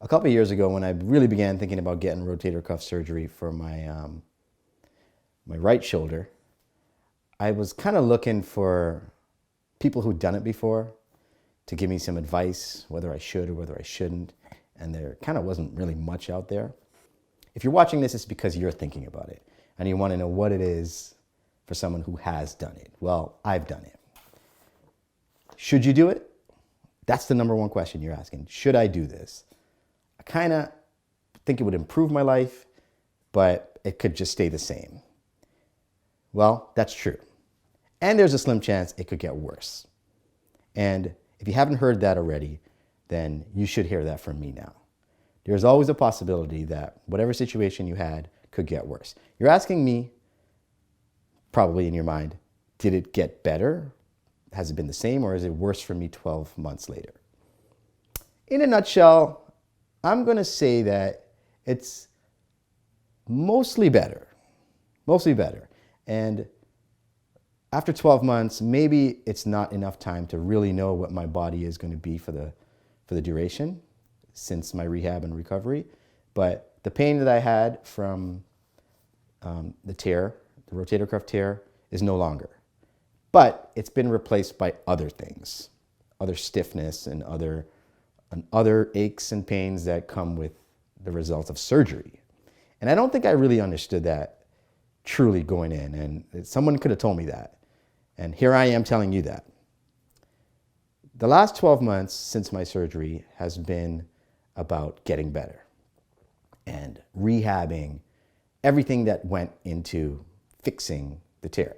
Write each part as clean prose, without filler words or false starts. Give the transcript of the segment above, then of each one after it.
A couple of years ago, when I really began thinking about getting rotator cuff surgery for my right shoulder, I was kind of looking for people who'd done it before to give me some advice, whether I should or whether I shouldn't. And there kind of wasn't really much out there. If you're watching this, it's because you're thinking about it and you want to know what it is for someone who has done it. Well, I've done it. Should you do it? That's the number one question you're asking. Should I do this? I kind of think it would improve my life, but it could just stay the same. Well, that's true. And there's a slim chance it could get worse. And if you haven't heard that already, then you should hear that from me now. There's always a possibility that whatever situation you had could get worse. You're asking me, probably in your mind, did it get better? Has it been the same, or is it worse for me 12 months later? In a nutshell, I'm going to say that it's mostly better. Mostly better. And after 12 months, maybe it's not enough time to really know what my body is going to be for the duration since my rehab and recovery. But the pain that I had from the tear, the rotator cuff tear, is no longer. But it's been replaced by other things, other stiffness and other aches and pains that come with the results of surgery. And I don't think I really understood that truly going in. And someone could have told me that. And here I am telling you that. The last 12 months since my surgery has been about getting better and rehabbing everything that went into fixing the tear.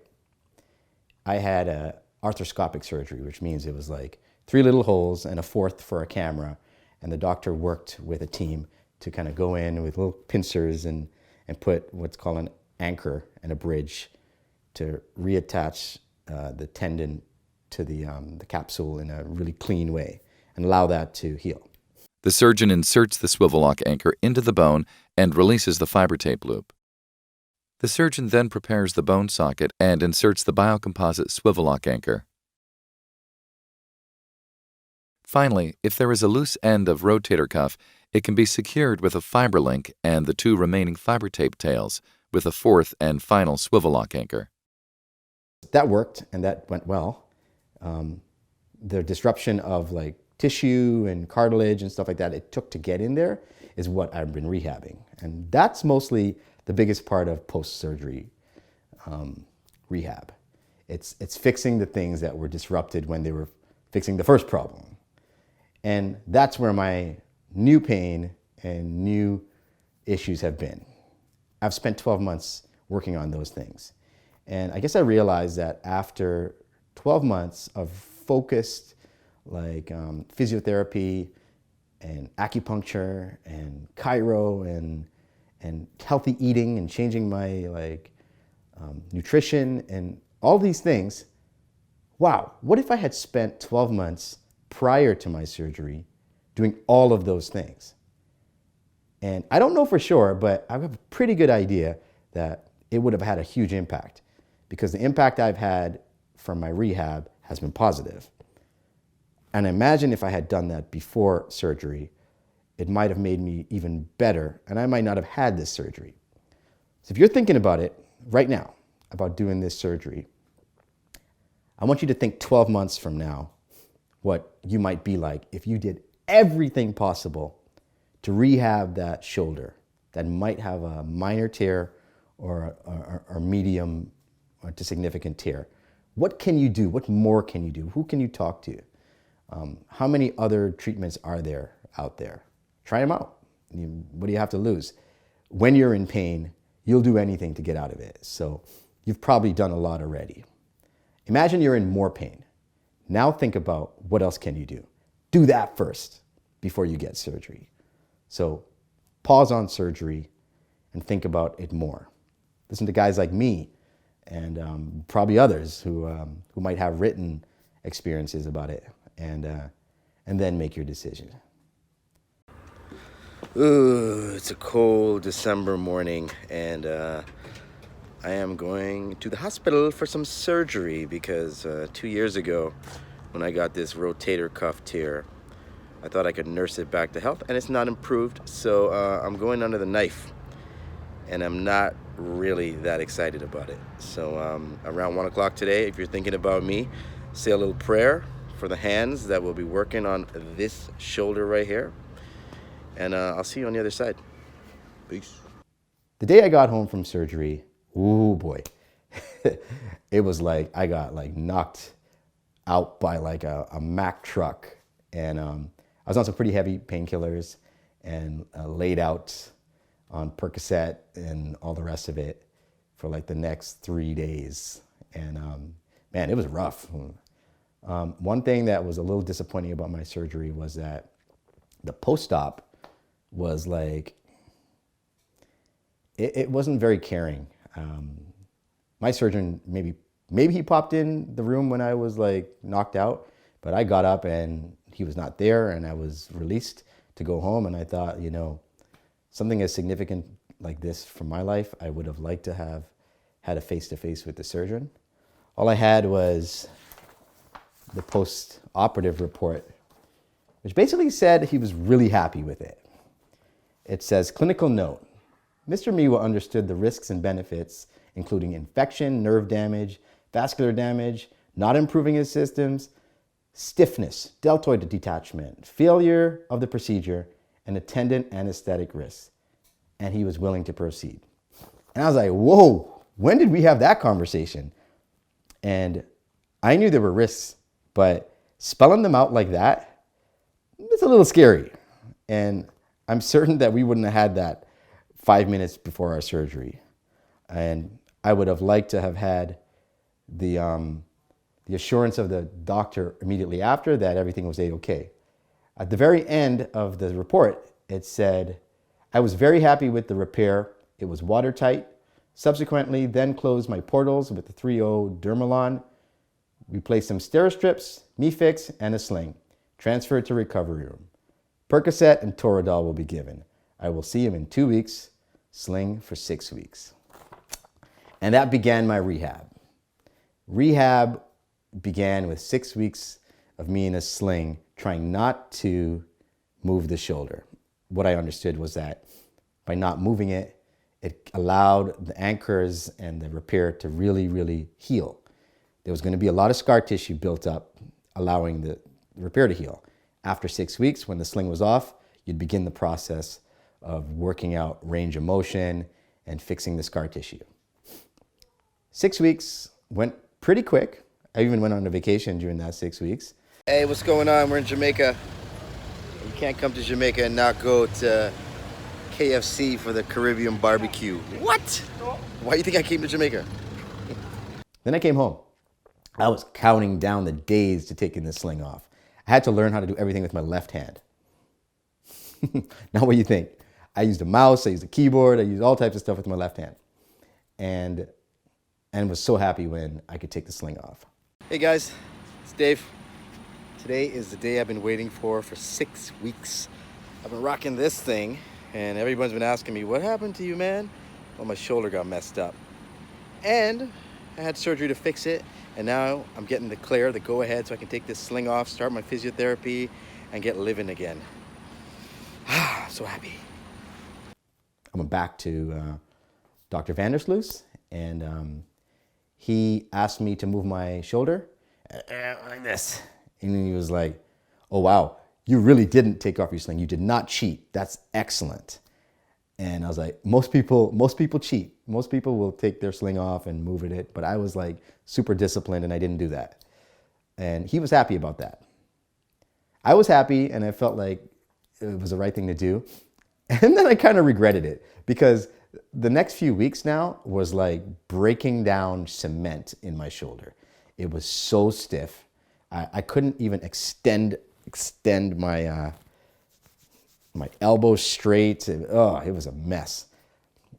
I had a arthroscopic surgery, which means it was like 3 little holes and a fourth for a camera. And the doctor worked with a team to kind of go in with little pincers and put what's called an anchor and a bridge to reattach the tendon to the capsule in a really clean way and allow that to heal. The surgeon inserts the swivel lock anchor into the bone and releases the fiber tape loop. The surgeon then prepares the bone socket and inserts the biocomposite swivel lock anchor. Finally, if there is a loose end of rotator cuff, it can be secured with a fiber link and the 2 remaining fiber tape tails with a 4th and final swivel lock anchor. That worked and that went well. The disruption of like tissue and cartilage and stuff like that it took to get in there is what I've been rehabbing. And that's mostly the biggest part of post-surgery rehab. It's fixing the things that were disrupted when they were fixing the first problem. And that's where my new pain and new issues have been. I've spent 12 months working on those things. And I guess I realized that after 12 months of focused physiotherapy and acupuncture and chiro and healthy eating and changing my nutrition and all these things, wow, what if I had spent 12 months prior to my surgery doing all of those things? And I don't know for sure, but I have a pretty good idea that it would have had a huge impact because the impact I've had from my rehab has been positive. And imagine if I had done that before surgery, it might have made me even better and I might not have had this surgery. So if you're thinking about it right now, about doing this surgery, I want you to think 12 months from now what you might be like if you did everything possible to rehab that shoulder that might have a minor tear or medium or to significant tear. What can you do? What more can you do? Who can you talk to? How many other treatments are there out there? Try them out. What do you have to lose? When you're in pain, you'll do anything to get out of it. So you've probably done a lot already. Imagine you're in more pain. Now think about what else can you do? Do that first before you get surgery. So pause on surgery and think about it more. Listen to guys like me and probably others who might have written experiences about it and then make your decision. Ooh, it's a cold December morning and I am going to the hospital for some surgery because 2 years ago when I got this rotator cuff tear, I thought I could nurse it back to health, and it's not improved. So I'm going under the knife, and I'm not really that excited about it. So around 1 o'clock today, if you're thinking about me, say a little prayer for the hands that will be working on this shoulder right here. And I'll see you on the other side. Peace. The day I got home from surgery, ooh boy, it was like I got like knocked out by like a Mack truck. And I was on some pretty heavy painkillers and laid out on Percocet and all the rest of it for like the next 3 days. And man, it was rough. One thing that was a little disappointing about my surgery was that the post-op was like, it wasn't very caring. My surgeon, maybe he popped in the room when I was like knocked out, but I got up and he was not there, and I was released to go home. And I thought, you know, something as significant like this for my life, I would have liked to have had a face-to-face with the surgeon. All I had was the post-operative report, which basically said he was really happy with it. It says, clinical note, Mr. Miwa understood the risks and benefits, including infection, nerve damage, vascular damage, not improving his systems, stiffness, deltoid detachment, failure of the procedure, and attendant anesthetic risks. And he was willing to proceed. And I was like, whoa, when did we have that conversation? And I knew there were risks, but spelling them out like that, it's a little scary. And I'm certain that we wouldn't have had that 5 minutes before our surgery. And I would have liked to have had the assurance of the doctor immediately after that everything was A-okay. At the very end of the report, it said, I was very happy with the repair. It was watertight. Subsequently, then closed my portals with the 3.0 Dermalon, replaced some Steri-strips, Mefix, and a sling. Transferred to recovery room. Percocet and Toradol will be given. I will see him in 2 weeks. Sling for 6 weeks. And that began my rehab. Rehab began with 6 weeks of me in a sling, trying not to move the shoulder. What I understood was that by not moving it, it allowed the anchors and the repair to really, really heal. There was going to be a lot of scar tissue built up, allowing the repair to heal. After 6 weeks, when the sling was off, you'd begin the process of working out range of motion and fixing the scar tissue. 6 weeks went pretty quick. I even went on a vacation during that 6 weeks. Hey, what's going on? We're in Jamaica. You can't come to Jamaica and not go to KFC for the Caribbean barbecue. What? Why do you think I came to Jamaica? Then I came home. I was counting down the days to taking the sling off. I had to learn how to do everything with my left hand. Now what do you think? I used a mouse, I used a keyboard, I used all types of stuff with my left hand. And was so happy when I could take the sling off. Hey guys, it's Dave. Today is the day I've been waiting for 6 weeks. I've been rocking this thing, and everyone's been asking me, what happened to you, man? Well, my shoulder got messed up. And I had surgery to fix it, and now I'm getting the clear, the go-ahead, so I can take this sling off, start my physiotherapy, and get living again. So happy. I went back to Dr. Vandersloot, and he asked me to move my shoulder like this. And he was like, oh, wow, you really didn't take off your sling. You did not cheat. That's excellent. And I was like, most people cheat. Most people will take their sling off and move it. But I was like super disciplined, and I didn't do that. And he was happy about that. I was happy, and I felt like it was the right thing to do. And then I kind of regretted it, because the next few weeks now was like breaking down cement in my shoulder. It was so stiff. I couldn't even extend my my elbow straight. It was a mess.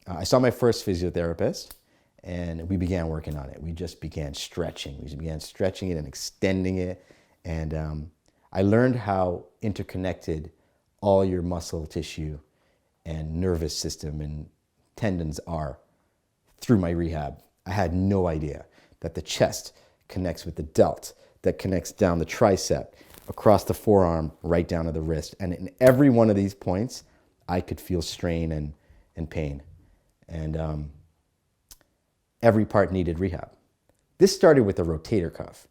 I saw my first physiotherapist, and we began working on it. We just began stretching. We began stretching it and extending it. And I learned how interconnected all your muscle tissue and nervous system and tendons are through my rehab. I had no idea that the chest connects with the delt, that connects down the tricep, across the forearm, right down to the wrist. And in every one of these points, I could feel strain and pain. And every part needed rehab. This started with a rotator cuff.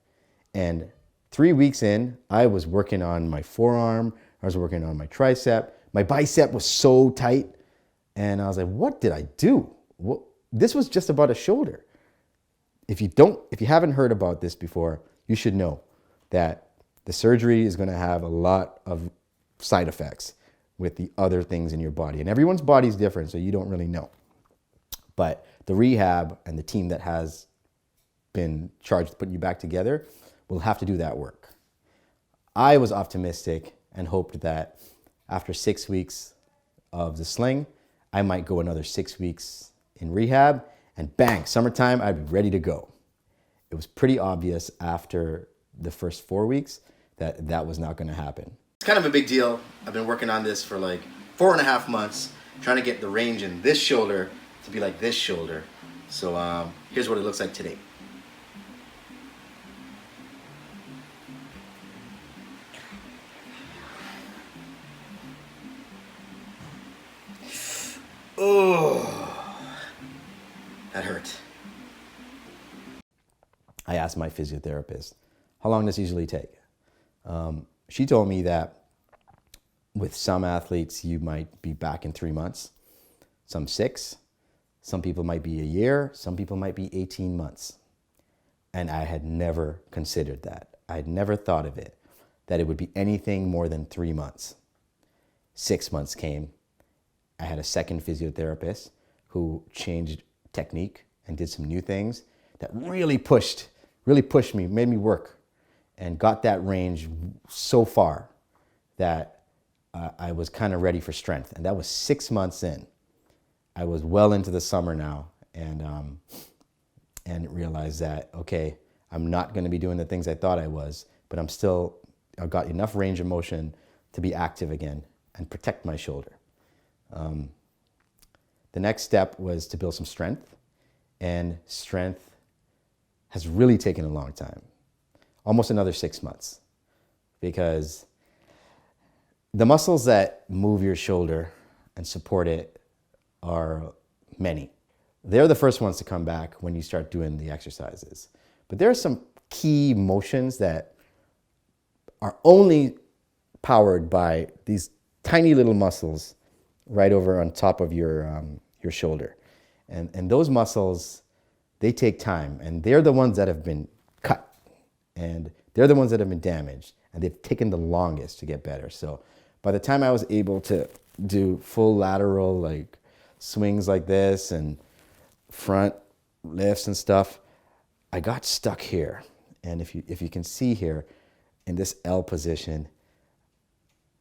And 3 weeks in, I was working on my forearm, I was working on my tricep. My bicep was so tight. And I was like, what did I do? This was just about a shoulder. If you haven't heard about this before, you should know that the surgery is going to have a lot of side effects with the other things in your body. And everyone's body is different, so you don't really know. But the rehab and the team that has been charged with putting you back together will have to do that work. I was optimistic and hoped that after 6 weeks of the sling, I might go another 6 weeks in rehab, and bang, summertime, I'd be ready to go. It was pretty obvious after the first 4 weeks that that was not going to happen. It's kind of a big deal. I've been working on this for like 4.5 months, trying to get the range in this shoulder to be like this shoulder. So here's what it looks like today. Oh, that hurt. I asked my physiotherapist, how long does it usually take? She told me that with some athletes, you might be back in 3 months, some 6, some people might be a year, some people might be 18 months. And I had never considered that. I had never thought of it, that it would be anything more than 3 months. 6 months came. I had a second physiotherapist who changed technique and did some new things that really pushed me, made me work, and got that range so far that I was kind of ready for strength. And that was 6 months in. I was well into the summer now, and realized that, okay, I'm not going to be doing the things I thought I was, but I've got enough range of motion to be active again and protect my shoulder. The next step was to build some strength, and strength has really taken a long time, almost another 6 months, because the muscles that move your shoulder and support it are many. They're the first ones to come back when you start doing the exercises. But there are some key motions that are only powered by these tiny little muscles right over on top of your shoulder. And those muscles, they take time, and they're the ones that have been cut, and they're the ones that have been damaged, and they've taken the longest to get better. So by the time I was able to do full lateral like swings like this and front lifts and stuff, I got stuck here. And if you can see here in this L position,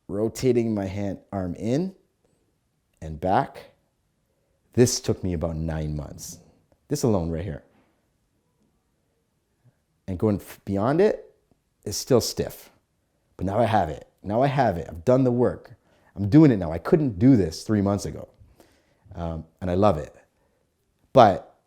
rotating my arm in and back, this took me about 9 months. This alone right here. And going beyond it is still stiff. But now I have it. I've done the work. I'm doing it now. I couldn't do this 3 months ago. And I love it. But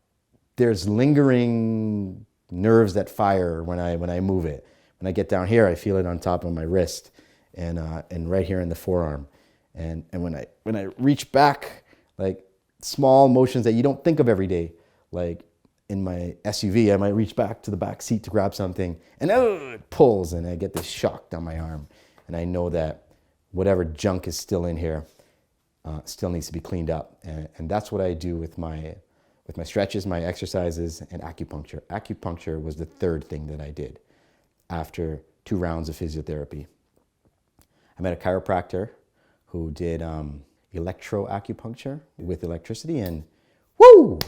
there's lingering nerves that fire when I move it. When I get down here, I feel it on top of my wrist and right here in the forearm. And when I reach back, like small motions that you don't think of every day, like in my SUV, I might reach back to the back seat to grab something, and it pulls, and I get this shock down my arm. And I know that whatever junk is still in here still needs to be cleaned up. And that's what I do with my stretches, my exercises, and acupuncture. Acupuncture was the third thing that I did after 2 rounds of physiotherapy. I met a chiropractor who did electroacupuncture with electricity, and woo,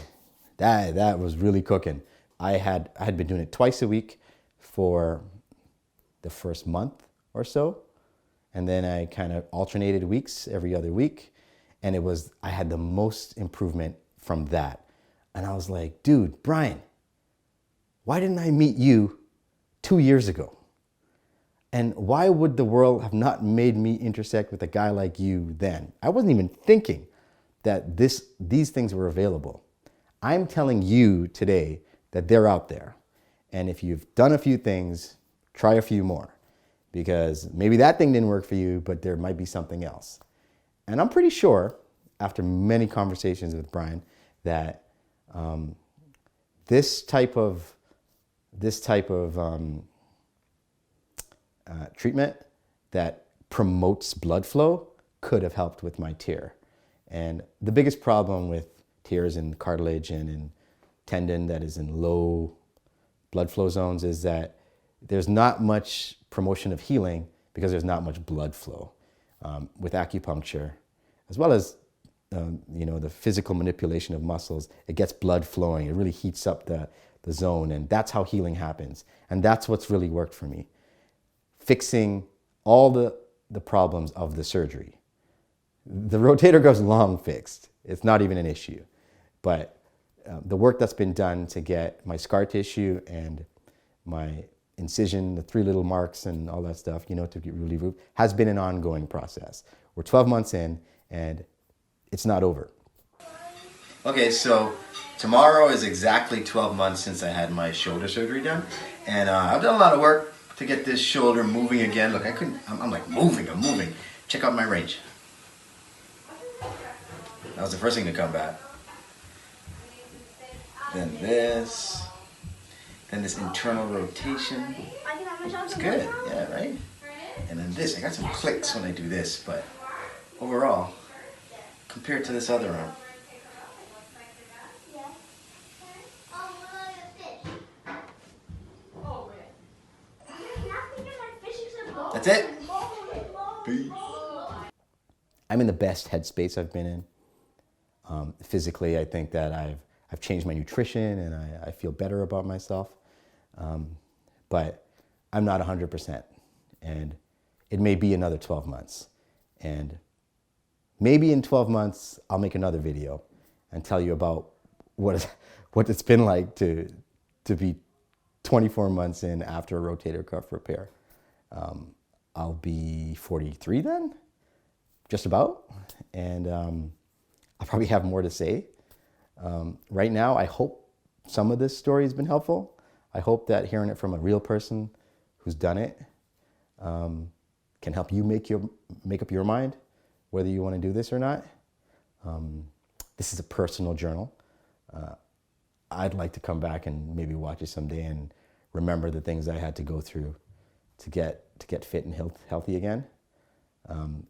that was really cooking. I had been doing it twice a week for the first month or so, and then I kind of alternated weeks every other week, and I had the most improvement from that. And I was like, dude, Brian, why didn't I meet you 2 years ago? And why would the world have not made me intersect with a guy like you then? I wasn't even thinking that these things were available. I'm telling you today that they're out there. And if you've done a few things, try a few more. because maybe that thing didn't work for you, but there might be something else. And I'm pretty sure, after many conversations with Brian, that this type of treatment that promotes blood flow could have helped with my tear. And the biggest problem with tears in cartilage and in tendon that is in low blood flow zones is that there's not much promotion of healing because there's not much blood flow. With acupuncture, as well as the physical manipulation of muscles, it gets blood flowing. It really heats up the zone, and that's how healing happens. And that's what's really worked for me. Fixing all the problems of the surgery. The rotator cuff's long fixed. It's not even an issue. But the work that's been done to get my scar tissue and my incision, the 3 little marks and all that stuff, to get really removed, has been an ongoing process. We're 12 months in, and it's not over. Okay, so tomorrow is exactly 12 months since I had my shoulder surgery done. And I've done a lot of work to get this shoulder moving again. Look, I'm like moving. Check out my range. That was the first thing to come back. Then this. Then this internal rotation. It's good, yeah, right? And then this, I got some clicks when I do this, but overall, compared to this other arm, that's it. Peace. I'm in the best headspace I've been in. Physically, I think that I've changed my nutrition and I feel better about myself. But I'm not 100%. And it may be another 12 months. And maybe in 12 months, I'll make another video and tell you about what it's been like to be 24 months in after a rotator cuff repair. I'll be 43 then, just about. And I'll probably have more to say. Right now, I hope some of this story has been helpful. I hope that hearing it from a real person who's done it can help you make up your mind whether you want to do this or not. This is a personal journal. I'd like to come back and maybe watch it someday and remember the things I had to go through to get fit and healthy again.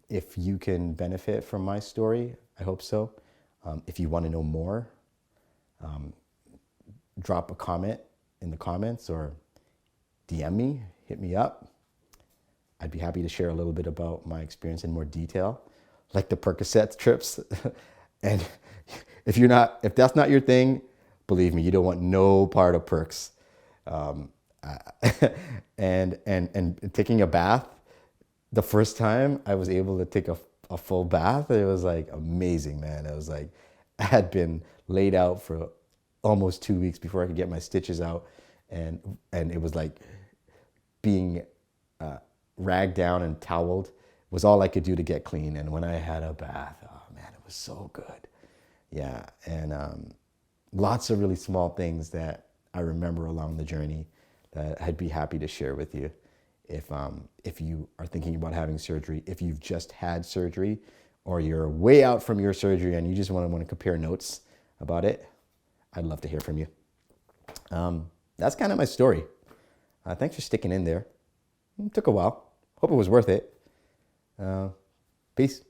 If you can benefit from my story, I hope so. If you want to know more, drop a comment in the comments or DM me, hit me up. I'd be happy to share a little bit about my experience in more detail, like the Percocet trips. And if that's not your thing, believe me, you don't want no part of perks. And taking a bath, the first time I was able to take a full bath, it was like amazing, man. It was like I had been laid out for almost 2 weeks before I could get my stitches out, and it was like being ragged down and toweled was all I could do to get clean. And when I had a bath, oh man, it was so good. Yeah, and lots of really small things that I remember along the journey that I'd be happy to share with you. If you are thinking about having surgery, if you've just had surgery, or you're way out from your surgery and you just want to compare notes about it, I'd love to hear from you. That's kind of my story. Thanks for sticking in there. It took a while. Hope it was worth it. Peace.